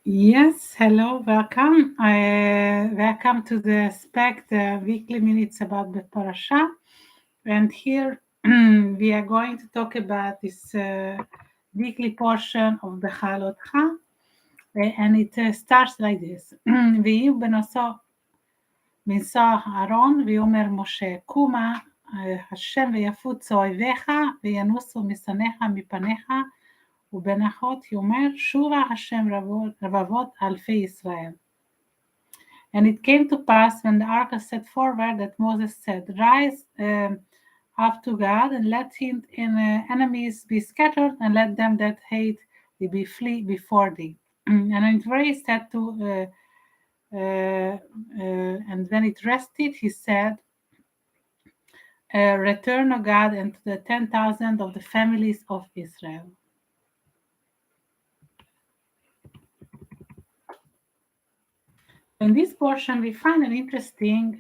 Yes, hello, welcome. Welcome to the Spec, the weekly minutes about the Parasha. And here we are going to talk about this weekly portion of Behaalotcha. And it starts like this. ויהיו בנושא מנשא אהרון, ויאמר משה, קומה השם ויפוצו אויביך, וינוסו משנאיך מפניך, ובנחת יאמר, שובה השם רבבות אלפי ישראל. And it came to pass when the ark set forward that Moses said, Rise up to God, and let his enemies be scattered, and let them that hate thee be flee before thee. And it raised said to, and when it rested, he said, Return, O God, unto the 10,000 of the families of Israel. In this portion, we find an interesting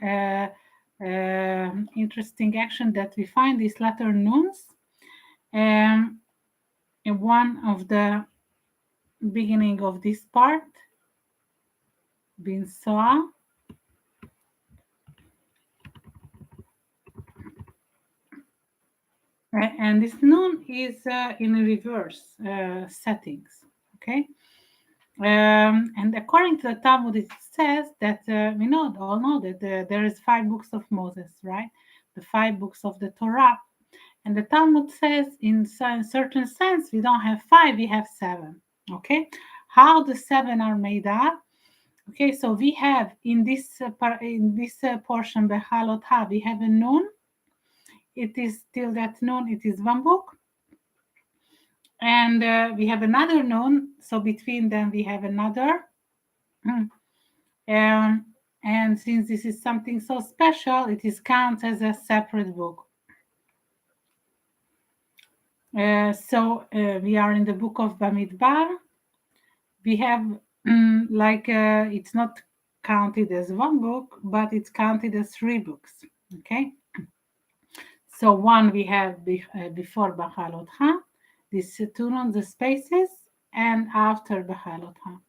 action that we find these letter nuns in one of the beginning of this part, bin soa. And this nun is in reverse settings, okay? And according to the Talmud, it says that we all know that there is 5 books of Moses, right? The 5 books of the Torah. And the Talmud says, in a certain sense, we don't have 5, we have 7. Okay, how the 7 are made up? Okay, so we have in this portion Behaalotcha, we have a nun. It is still that nun. It is 1 book. And we have another nun, so between them we have another. And since this is something so special, it is counted as a separate book. So we are in the book of Bamidbar. We have it's not counted as 1 book, but it's counted as 3 books. Okay. So 1 we have before Behaalotcha, these 2 on the spaces, and after Behaalotcha.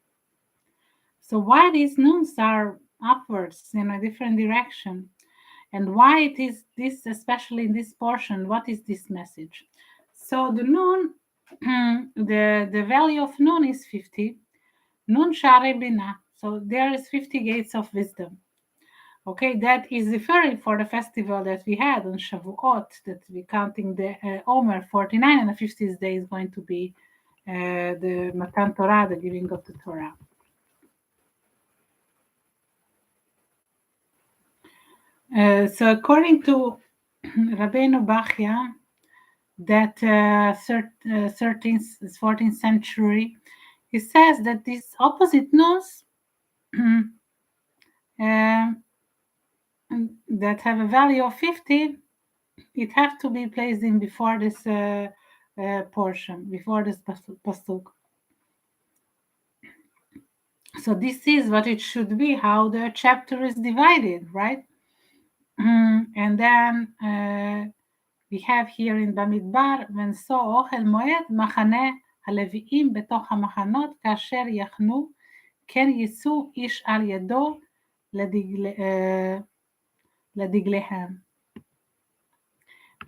So why these nuns are upwards in a different direction, and why it is this, especially in this portion, what is this message? So the nun, the value of nun is 50. Nun share bina. So there is 50 gates of wisdom. Okay, that is referring for the festival that we had on Shavuot, that we're counting the Omer 49, and the 50th day is going to be the Matan Torah, the giving of the Torah. So according to Rabbeinu Bachya, that 13th, 14th century, he says that these opposite nuns that have a value of 50, it have to be placed in before this portion, before this pasuk. So this is what it should be, how the chapter is divided, right? And then we have here in במדבר, ונשוא אוכל מועד מחנה הלוויים בתוך המחנות, כאשר יחנו, כן יישאו איש על ידו לדגליהם.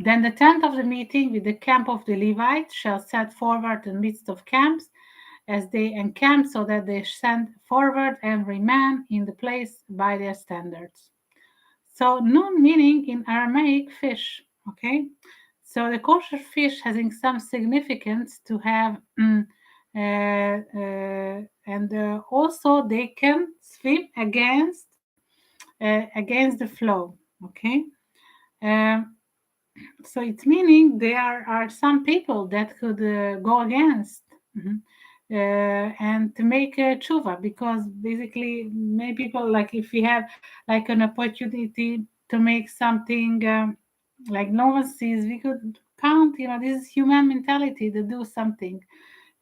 Then the tent of the meeting with the camp of the Levites shall set forward in the midst of camps, as they encamp, so that they stand forward every man in the place by their standards. So nun meaning in Aramaic fish, okay? So the kosher fish having some significance to have, and also they can swim against the flow, okay? So it's meaning there are some people that could go against and to make a tshuva, because basically many people, like if we have like an opportunity to make something like no one sees, we could count, this is human mentality to do something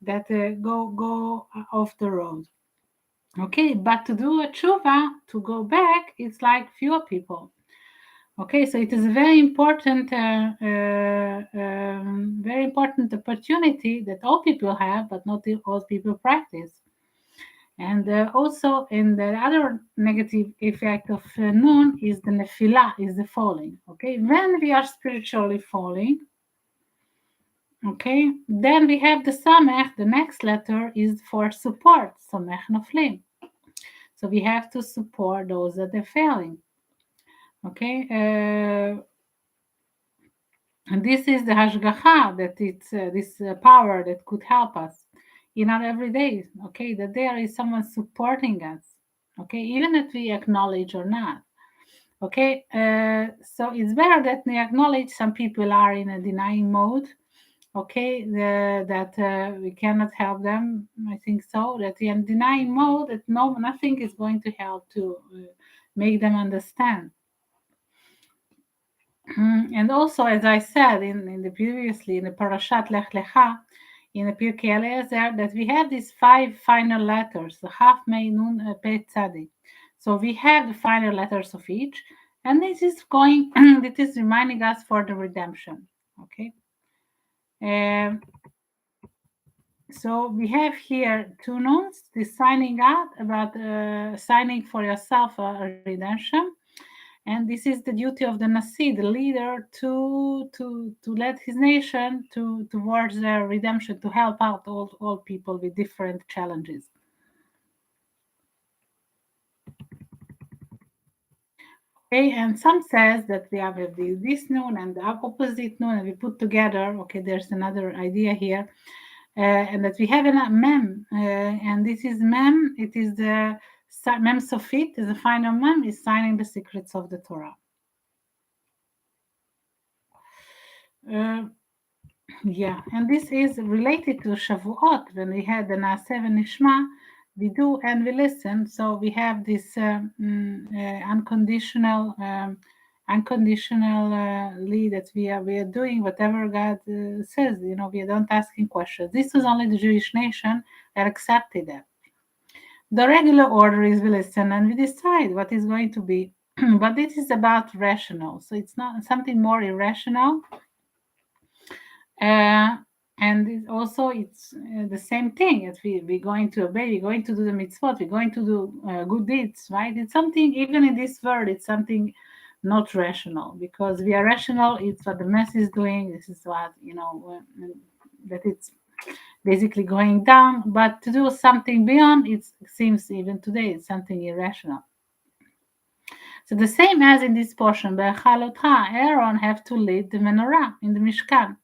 that go off the road. Okay, but to do a tshuva, to go back, it's like fewer people. Okay, so it is a very important opportunity that all people have, but not all people practice. And also, in the other negative effect of Nun is the Nefilah, is the falling. Okay, when we are spiritually falling, okay, then we have the Samech. The next letter is for support, Samech Noflim. So we have to support those that are failing. Okay, and this is the Hashgacha, that it's this power that could help us in our everyday. Okay, that there is someone supporting us. Okay, even if we acknowledge or not. Okay, so it's better that we acknowledge some people are in a denying mode. Okay, that we cannot help them. I think so. That in denying mode, that nothing is going to help to make them understand. And also, as I said in the previously in the Parashat Lech Lecha, in the Pirkei Eliezer, that we have these 5 final letters, the Chaf Mei Nun Pei Tzadik. So we have the final letters of each, and this is going. It is reminding us for the redemption. Okay. So we have here 2 nuns, the signing out about signing for yourself a redemption. And this is the duty of the Nasi, the leader, to lead his nation towards their redemption, to help out all people with different challenges. Okay, and some says that we have this nun and the opposite nun, and we put together. Okay, there's another idea here, and that we have a mem, and this is mem. It is the mem sofit, is the final mem, is signing the secrets of the Torah. Yeah, and this is related to Shavuot. When we had the Naaseh v'Nishma, we do and we listen. So we have this unconditional that we are doing whatever God says. You know, we are not asking questions. This was only the Jewish nation that accepted that. The regular order is we listen and we decide what is going to be. But this is about rational, so it's not something more irrational. And it's the same thing as we're going to obey, we're going to do the mitzvot, we're going to do good deeds, right? It's something, even in this world, it's something not rational, because we are rational. It's what the mass is doing. This is what, that it's basically going down. But to do something beyond, it seems even today, it's something irrational. So the same as in this portion, Behaalotcha, Aaron have to lead the menorah in the Mishkan.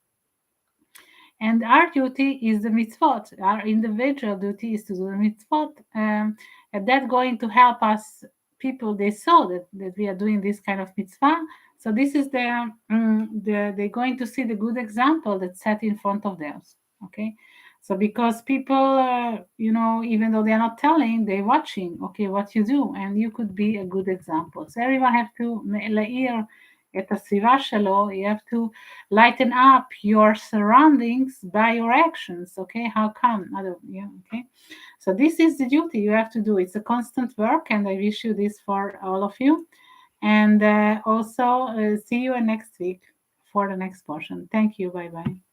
And our duty is the mitzvot. Our individual duty is to do the mitzvot. And that's going to help us. People, they saw that we are doing this kind of mitzvah. So this is they're going to see the good example that's set in front of them. Okay. So because people, even though they're not telling, they're watching, okay, what you do, and you could be a good example. So everyone have to להאיר את הסביבה שלו. You have to lighten up your surroundings by your actions. Okay, how come? Okay. So this is the duty you have to do. It's a constant work, and I wish you this for all of you. And also see you next week for the next portion. Thank you. Bye bye.